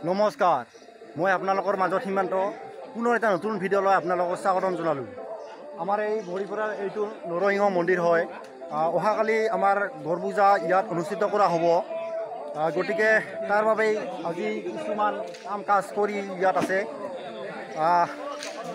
নমস্কাৰ, মই আপোনালোকৰ মাজত সীমান্ত পুনৰ এটা নতুন ভিডিঅ' লৈ আপোনালোকক স্বাগতম জনালোঁ। আমাৰ এই বৰিপাৰাৰ এইটো নৰসিংহ মন্দিৰ হয়। অহাকালি আমাৰ গড় পূজা ইয়াত অনুষ্ঠিত কৰা হ'ব। গতিকে তাৰ বাবেই আজি কিছুমান কাম কাজ কৰি ইয়াত আছে।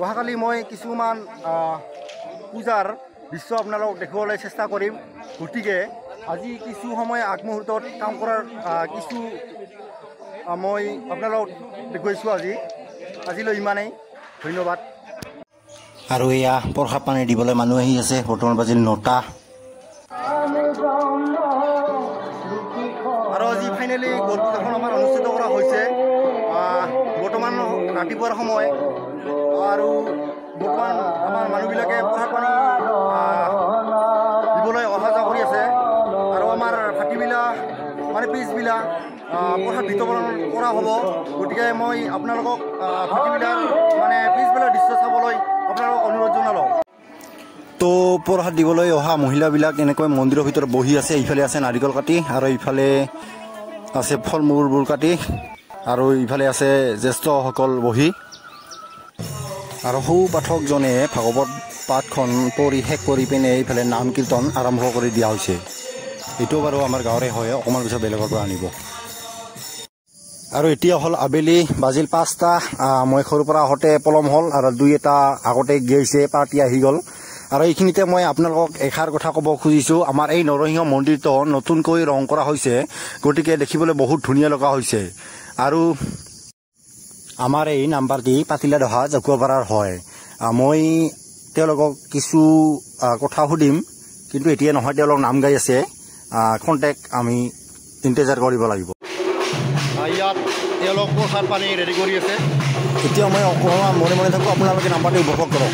অহাকালি মই কিছুমান পূজাৰ দৃশ্য আপোনালোকক দেখুৱাবলৈ চেষ্টা কৰিম। গতিকে আজি কিছু সময় আগমুহূৰ্তত কাম কৰাৰ কিছু মই আপোনালোকক দেখুৱাইছোঁ। আজিলৈ ইমানেই, ধন্যবাদ। আৰু এয়া প্ৰসাদ পানী দিবলৈ মানুহ আহি আছে। বৰ্তমান বাজিল 9টা। আৰু আজি ফাইনেলি গড় পূজাখন আমাৰ অনুষ্ঠিত কৰা হৈছে। বৰ্তমান ৰাতিপুৱাৰ সময় আৰু বৰ্তমান আমাৰ মানুহবিলাকে প্ৰসাদ পানী দিবলৈ অহা যোৱা কৰি আছে। আৰু আমাৰ ভাটিবিলাক মানে পিছবিলাক প্ৰসাদ বিতৰণ কৰা হ'ব। গতিকে মই আপোনালোকক ভাটিবিলাক মানে পিছবিলাক দৃশ্য চাবলৈ আপোনালোকক অনুৰোধ জনালোঁ। তো প্ৰসাদ দিবলৈ অহা মহিলাবিলাক এনেকৈ মন্দিৰৰ ভিতৰত বহি আছে। ইফালে আছে নাৰিকল কাটি আৰু ইফালে আছে ফল মূলবোৰ কাটি আৰু ইফালে আছে জ্যেষ্ঠসকল বহি। আৰু সৌ পাঠকজনে ভাগৱত পাঠখন পঢ়ি শেষ কৰি পিনে ইফালে নাম কীৰ্তন আৰম্ভ কৰি দিয়া হৈছে। এইটো বাৰু আমাৰ গাঁৱৰে হয়, অকণমান পিছত বেলেগৰ পৰা আনিব। আৰু এতিয়া হ'ল আবেলি, বাজিল 5টা। মই সৰুৰ পৰা আহোঁতে পলম হ'ল আৰু 2-এটা আগতে গৈছে, পাৰ্টি আহি গ'ল। আৰু এইখিনিতে মই আপোনালোকক এষাৰ কথা ক'ব খুজিছোঁ। আমাৰ এই নৰসিংহ মন্দিৰটো নতুনকৈ ৰং কৰা হৈছে, গতিকে দেখিবলৈ বহুত ধুনীয়া লগা হৈছে। আৰু আমাৰ এই নাম্বাৰটি পাতিলা দহা জাকুৱাপাৰাৰ হয়। মই তেওঁলোকক কিছু কথা সুধিম, কিন্তু এতিয়া নহয়, তেওঁলোক নাম গাই আছে। কণ্টেক্ট আমি ইণ্টেজাৰ কৰিব লাগিব। ইয়াত তেওঁলোক প্ৰসাদ পানী ৰেডি কৰি আছে। এতিয়া মই অকণমান মনে মনে থাকোঁ, আপোনালোকে নাম্বাৰটো উপভোগ কৰক।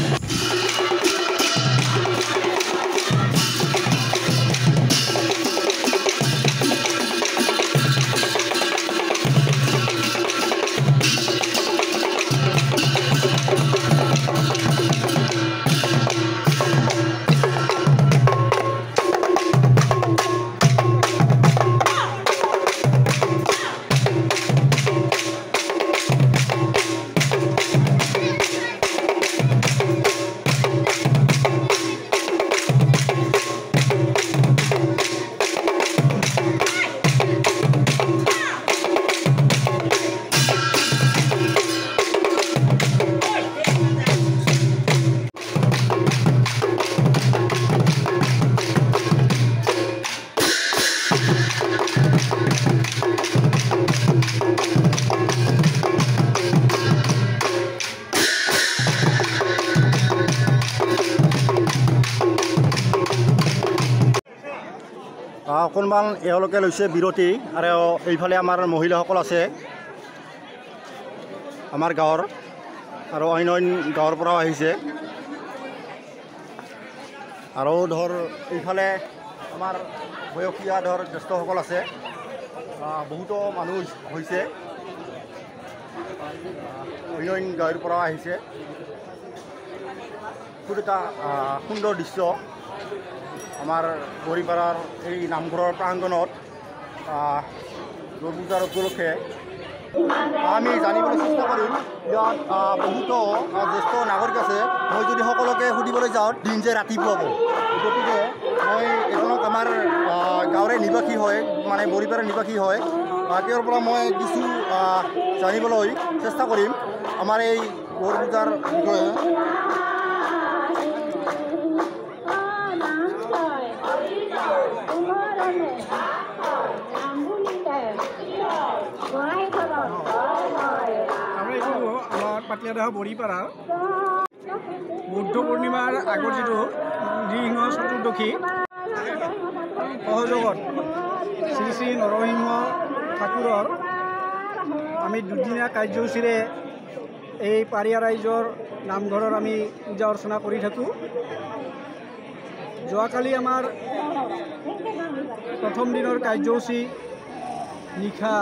অকণমান এওঁলোকে লৈছে বিৰতি। আৰু এইফালে আমাৰ মহিলাসকল আছে আমাৰ গাঁৱৰ, আৰু অন্য গাঁৱৰ পৰাও আহিছে। আৰু ধৰ এইফালে আমাৰ বয়সীয়া জ্যেষ্ঠসকল আছে, বহুতো মানুহ হৈছে, অন্য গাঁৱৰ পৰাও আহিছে। খুব এটা সুন্দৰ দৃশ্য আমাৰ বৰিপাৰাৰ এই নামঘৰৰ প্ৰাংগণত গড় পূজাৰ উপলক্ষে আমি জানিবলৈ চেষ্টা কৰিম। ইয়াত বহুতো জ্যেষ্ঠ নাগৰিক আছে। মই যদি সকলোকে সুধিবলৈ যাওঁ, দিন যে ৰাতি পুৱাব। গতিকে মই এজনক আমাৰ গাঁৱৰে নিবাসী হয়, মানে বৰিপাৰাৰ নিবাসী হয়, তেওঁৰ পৰা মই কিছু জানিবলৈ চেষ্টা কৰিম আমাৰ এই গড় পূজাৰ বিষয়ে। আমাৰ পাতিলাদহ বৰিপাৰা বুদ্ধ পূৰ্ণিমাৰ আগৰ যিটো নৃসিংহ চতুৰ্দশী সহযোগত শ্ৰী শ্ৰী নৰসিংহ ঠাকুৰৰ আমি দুদিনীয়া কাৰ্যসূচীৰে এই পাৰিয়া ৰাইজৰ নামঘৰৰ আমি পূজা অৰ্চনা কৰি থাকোঁ। যোৱাকালি আমাৰ প্ৰথম দিনৰ কাৰ্যসূচী নিশা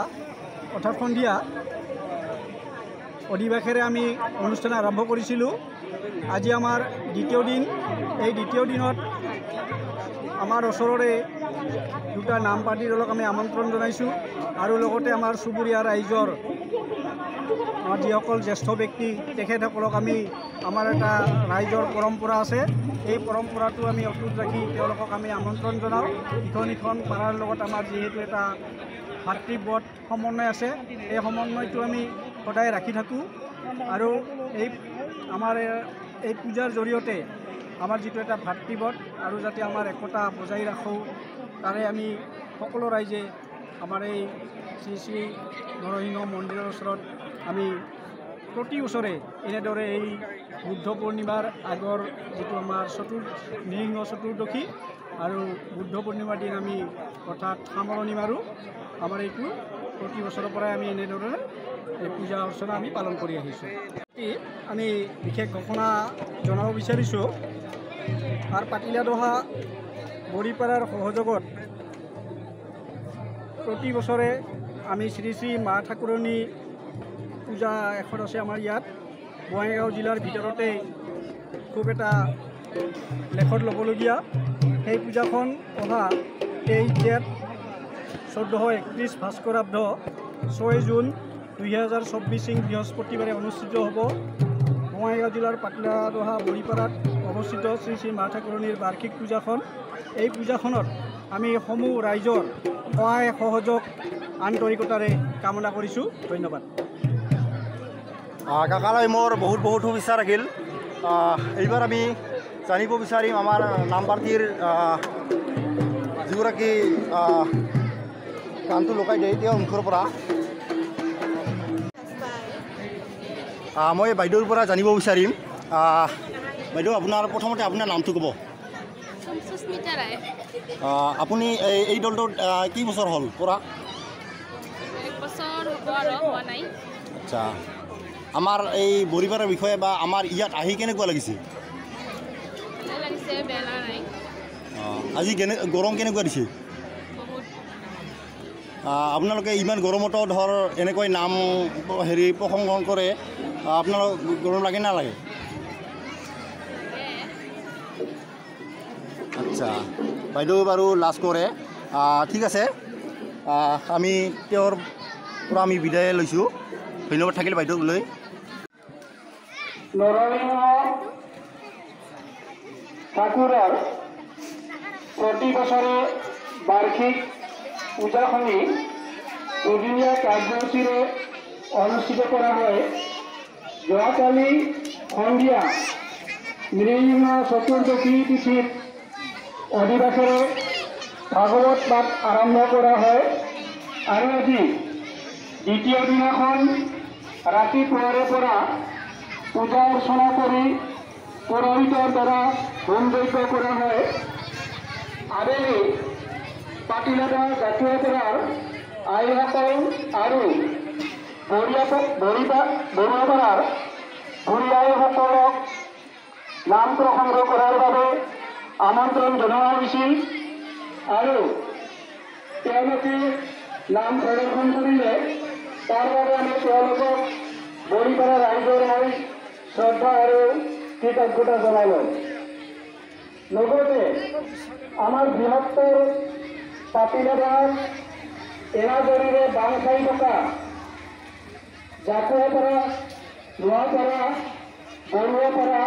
অৰ্থাৎ সন্ধিয়া অধিবাসেৰে আমি অনুষ্ঠান আৰম্ভ কৰিছিলোঁ। আজি আমাৰ দ্বিতীয় দিন। এই দ্বিতীয় দিনত আমাৰ ওচৰৰে দুটা নাম পাৰ্টি দলক আমি আমন্ত্ৰণ জনাইছোঁ। আৰু লগতে আমাৰ চুবুৰীয়া ৰাইজৰ আমাৰ যিসকল জ্যেষ্ঠ ব্যক্তি তেখেতসকলক আমি আমাৰ এটা ৰাইজৰ পৰম্পৰা আছে, এই পৰম্পৰাটো আমি অটুট ৰাখি তেওঁলোকক আমি আমন্ত্ৰণ জনাওঁ। ইখন পাৰাৰ লগত আমাৰ যিহেতু এটা ভাতৃবধ সমন্বয় আছে, এই সমন্বয়টো আমি সদায় ৰাখি থাকোঁ আৰু আমাৰ এই পূজাৰ জৰিয়তে আমাৰ যিটো এটা ভাতৃবধ আৰু যাতে আমাৰ একতা বজাই ৰাখোঁ, তাৰে আমি সকলো ৰাইজে আমাৰ এই শ্ৰী শ্ৰী নৰসিংহ মন্দিৰৰ ওচৰত আমি প্ৰতি বছৰে এনেদৰে এই বুদ্ধ পূৰ্ণিমাৰ আগৰ যিটো আমাৰ নৃসিংহ চতুৰ্দশী আৰু বুদ্ধ পূৰ্ণিমাৰ দিন আমি অৰ্থাৎ সামৰণি মাৰোঁ। আমাৰ এইটো প্ৰতি বছৰৰ পৰাই আমি এনেদৰে এই পূজা অৰ্চনা আমি পালন কৰি আহিছোঁ। আমি বিশেষ ঘোষণা জনাব বিচাৰিছোঁ, আৰু পাতিলা দহা বৰিপাৰাৰ সহযোগত প্ৰতি বছৰে আমি শ্ৰী শ্ৰী মা ঠাকুৰণী পূজা এখন আছে আমাৰ ইয়াত বঙাইগাঁও জিলাৰ ভিতৰতে খুব এটা লেখত ল'বলগীয়া। সেই পূজাখন অহা 23 জেঠ 1431 ভাস্কৰাব্দ 6 জুন 2024 বৃহস্পতিবাৰে অনুষ্ঠিত হ'ব। বঙাইগাঁও জিলাৰ পাতিলা দহা বৰিপাৰাত অৱস্থিত শ্ৰী শ্ৰী মা ঠাকুৰণীৰ বাৰ্ষিক পূজাখন। এই পূজাখনত আমি সমূহ ৰাইজৰ সহায় সহযোগ আন্তৰিকতাৰে কামনা কৰিছোঁ। ধন্যবাদ। কাকালৈ মোৰ বহুত শুভেচ্ছা থাকিল। এইবাৰ আমি জানিব বিচাৰিম আমাৰ নামপাৰ্টিৰ যিগৰাকী গানটো লগাই দিয়ে তেওঁৰ মুখৰ পৰা। মই বাইদেউৰ পৰা জানিব বিচাৰিম, বাইদেউ আপোনাৰ প্ৰথমতে আপোনাৰ নামটো ক'ব। সুস্মিতা ৰায়। আপুনি এই দলটোত কি বছৰ হ'ল পৰা? 1 বছৰ হ'ব আৰু হোৱা নাই। আচ্ছা, আমাৰ এই বৰিপাৰাৰ বিষয়ে বা আমাৰ ইয়াত আহি কেনেকুৱা লাগিছে? ভালে লাগিছে, বেয়া লগা নাই। আজি গৰম কেনেকুৱা দিছে? বহুত। আপোনালোকে ইমান গৰমতো ধৰ এনেকৈ নাম প্ৰসংগ কৰে, আপোনালোক গৰম লাগে নালাগে? আচ্ছা, বাইদেউ বাৰু লাজ কৰে। ঠিক আছে, আমি তেওঁৰ পৰা আমি বিদায় লৈছোঁ। ধন্যবাদ থাকিল বাইদেউলৈ। নৰসিংহ ঠাকুৰৰ প্ৰতি বছৰে বাৰ্ষিক পূজাখনি দুদিনীয়া কাৰ্যসূচীৰে অনুষ্ঠিত কৰা হয়। যোৱাকালি সন্ধিয়া নৃসিংহ চতুৰ্দশী তিথিত অধিবাসেৰে ভাগৱত পাঠ আৰম্ভ কৰা হয় আৰু আজি দ্বিতীয় দিনাখন ৰাতিপুৱাৰে পৰা পূজা অৰ্চনা কৰি পুৰোহিতৰ দ্বাৰা হোম যজ্ঞ কৰা হয়। আবেলি পাতিলাদা জাতীয়পাৰাৰ আইসকল আৰু বৰিপাৰাৰ বুঢ়ী আইসকলক নাম প্ৰসংগ কৰাৰ বাবে আমন্ত্ৰণ জনোৱা হৈছিল আৰু তেওঁলোকে নাম প্ৰদৰ্শন কৰিলে। তাৰ বাবে আমি তেওঁলোকক বৰিপাৰা ৰাইজৰ হৈ শ্ৰদ্ধা আৰু কৃতজ্ঞতা জনালোঁ। লগতে আমাৰ বৃহত্তৰ পাতিলাদাৰ এনাজৰীৰে বাং খাই থকা জাকুৱাপাৰা, নোৱাপাৰা, বৰুৱাপাৰা,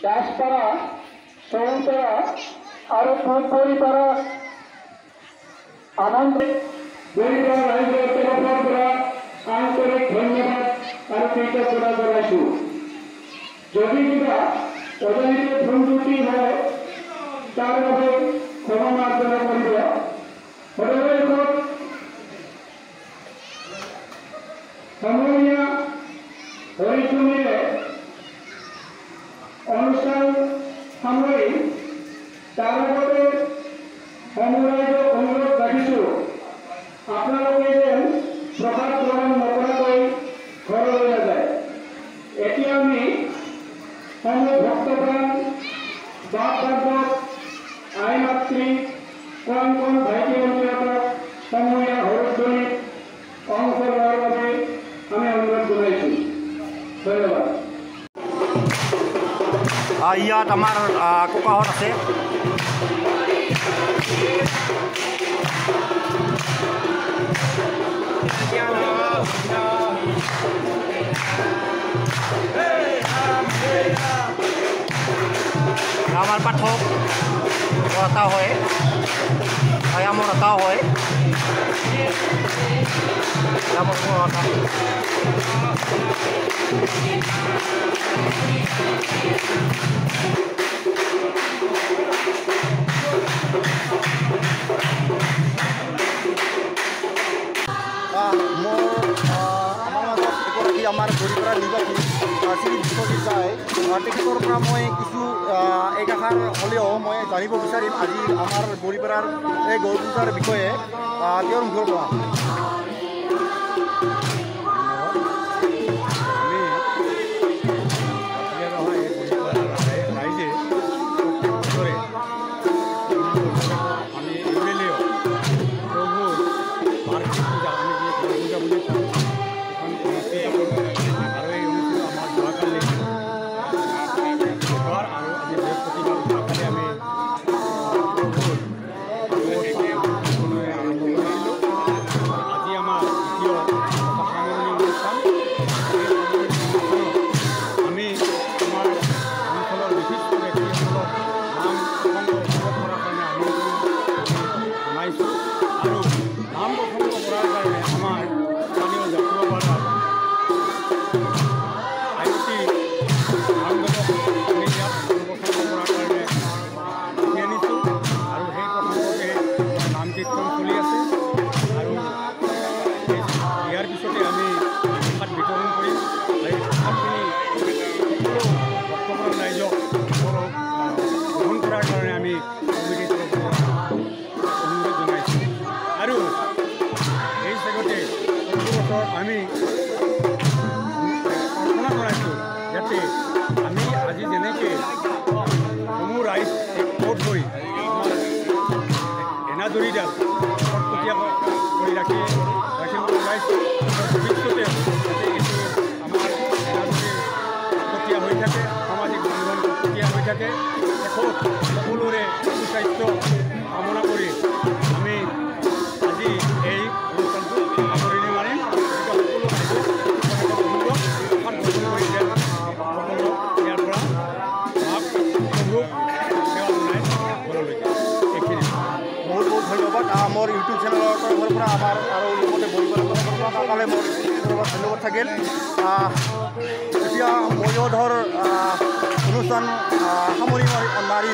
দাসপাৰা, চৌপাৰা আৰু পূববৰিপাৰা আমন্ত্ৰিত বৰিপাৰা ৰাইজৰ তৰফৰ পৰা আন্তৰিক ধন্যবাদ আৰু কৃতজ্ঞতা জনাইছোঁ। যদি কিবা অজনিত ভুল ত্ৰুটি হয় তাৰ বাবে ক্ষমা মাৰ্জনা কৰিব। সদৌ সমূহীয়া হৰিচুনিৰে অনুষ্ঠান সামৰি তাৰ আগতে সমূহ অনুৰোধ ৰাখিছোঁ, আপোনালোকে যেন প্ৰসাদ গ্ৰহণ নকৰাকৈ ঘৰলৈ নাযায়। এতিয়া আমি সমূহ ভক্তপ্ৰাণ বাপ বাৰ্ধক আই মাতৃ কণ ভাইটি ভণ্টিহঁতক সমূহীয়া হৰিচুনিত অংশ লোৱাৰ বাবে আমি অনুৰোধ জনাইছোঁ। ধন্যবাদ। ইয়াত আমাৰ ককাহঁত আছে। আমাৰ পাঠক ৰাতা হয় আমাৰ ৰাতা হয় আমাৰ ৰাতা আমাৰ গৰিবৰা নিবাসী শ্ৰী বিশ্বজিৎ যায় তেখেতৰ পৰা মই কিছু একাষাৰ হ'লেও মই জানিব বিচাৰিম আজি আমাৰ গৰিবৰাৰ এই গড়পূজাৰ বিষয়ে তেওঁৰ মুখৰ পৰা আমি কল্পনা কৰাইছোঁ যাতে আমি আজি যেনেকৈ সমূহ ৰাইজ একগোট হৈ আমাৰ এনাজৰীডাল কটকটীয়া কৰি ৰাখিব ৰাইজ ভৱিষ্যতে যাতে এইটো আমাৰ এনাজৰী কটকটীয়া হৈ থাকে সামাজিক বন্ধন কটকটীয়া হৈ থাকে শেষত সকলোৰে সুস্বাস্থ্য কামনা কৰি আমি আজি এই অনুষ্ঠানটো সামৰণি মাৰিম বহুত বহুত ধন্যবাদ মোৰ ইউটিউব চেনেলৰ তৰফৰ পৰা আমাৰ আৰু লগতে বৰিপালৰ তৰফৰ পৰা কাকালে মোৰ ধন্যবাদ থাকিল এতিয়া ময়ো ধৰ অনুষ্ঠান সামৰি মাৰি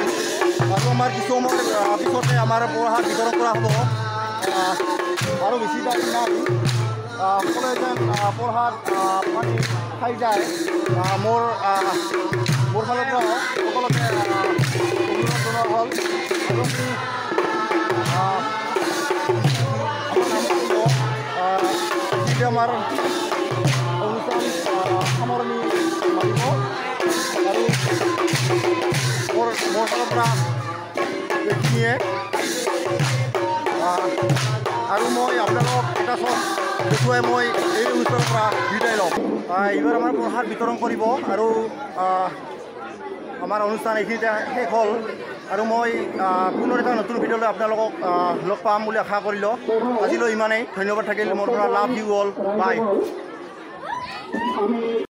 আৰু আমাৰ কিছু সময়ৰ পিছতে আমাৰ প্ৰসাদ বিতৰণ কৰা হ'ব আৰু বেছি টাইম নাই সকলোৱে যেন প্ৰসাদ পানী খাই যায় মোৰ ফালৰ পৰা সকলোকে অনুৰোধ জনোৱা হ'ল আৰু আমাৰ অনুষ্ঠান সামৰণি মাৰিব আৰু মোৰ ফালৰ পৰা এইখিনিয়ে আৰু মই আপোনালোকক এটা চব দেখুৱাই মই এই অনুষ্ঠানৰ পৰা বিদায় লওঁ এইবাৰ আমাৰ প্ৰসাদ বিতৰণ কৰিব আৰু আমাৰ অনুষ্ঠান এইখিনিতে শেষ হ'ল আৰু মই পুনৰ এটা নতুন ভিডিঅ'লৈ আপোনালোকক লগ পাম বুলি আশা কৰিলোঁ আজিলৈ ইমানেই ধন্যবাদ থাকিল মোৰ পৰা লাভ ইউ অল বাই